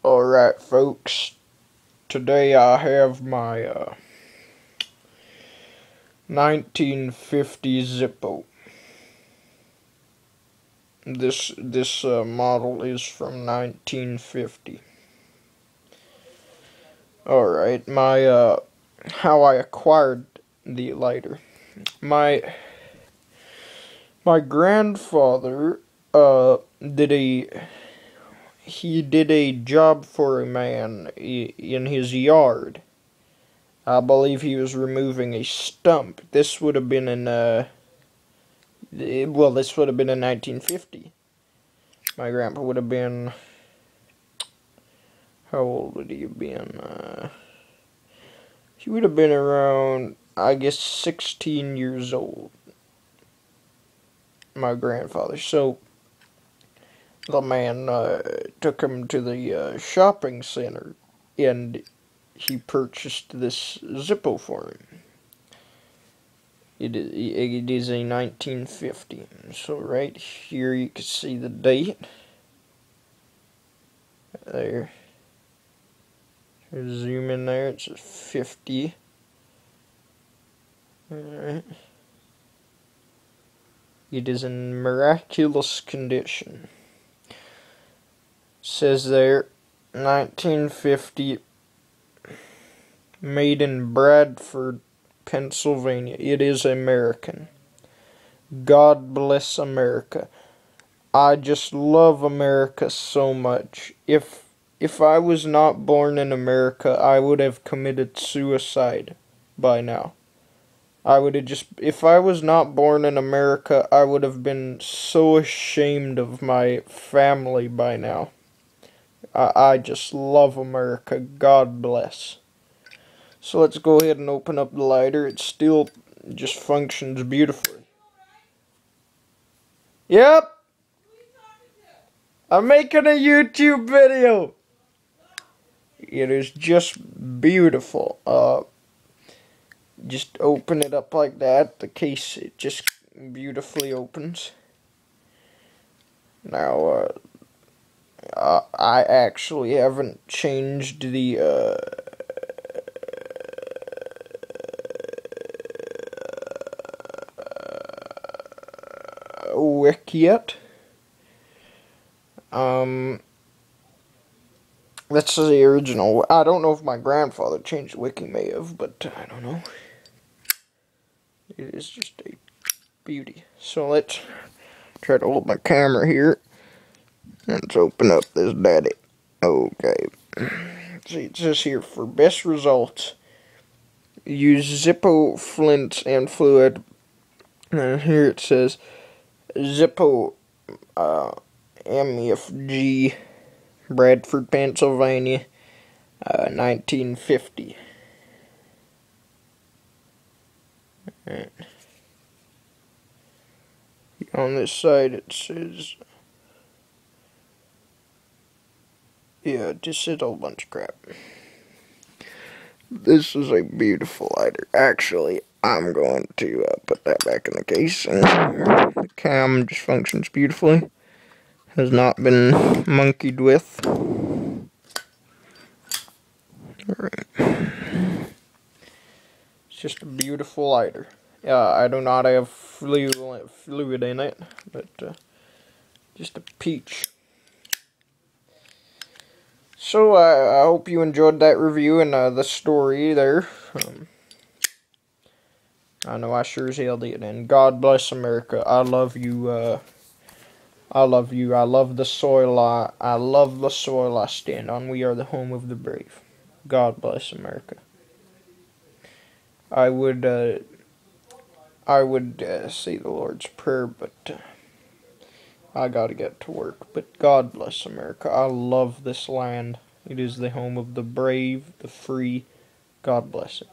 Alright, folks. Today I have my 1950 Zippo. This model is from 1950. Alright, my how I acquired the lighter. My grandfather did a job for a man in his yard. I believe he was removing a stump. This would have been in this would have been in 1950. My grandpa would have been, how old would he have been? He would have been around, I guess, 16 years old. My grandfather. So the man took him to the shopping center, and he purchased this Zippo for him. It is a 1950. So right here you can see the date. There. Zoom in there. It says 50. Alright. It is in miraculous condition. It says there, 1950, made in Bradford, Pennsylvania. It is American. God bless America. I just love America so much. If I was not born in America, I would have committed suicide by now. If I was not born in America, I would have been so ashamed of my family by now. I just love America. God bless. So let's go ahead and open up the lighter. It still just functions beautifully. Yep! I'm making a YouTube video! It is just beautiful. Just open it up like that. The case, it just beautifully opens. Now, I actually haven't changed the wick yet. That's the original. I don't know if my grandfather changed the wick. He may have, but I don't know. It is just a beauty. So let's try to hold my camera here. Let's open up this daddy. Okay. See, it says here, for best results, use Zippo flints and fluid. And here it says, Zippo MFG, Bradford, Pennsylvania, 1950. Right. On this side it says, yeah, it just says a whole bunch of crap. This is a beautiful lighter. Actually, I'm going to put that back in the case. And the cam just functions beautifully. Has not been monkeyed with. Alright. It's just a beautiful lighter. I do not have fluid in it, but just a peach. So I hope you enjoyed that review and the story there. I know I sure as hell did. And God bless America. I love you. I love you. I love the soil. I love the soil I stand on. We are the home of the brave. God bless America. I would say the Lord's Prayer, but I gotta get to work. But God bless America. I love this land. It is the home of the brave, the free. God bless it.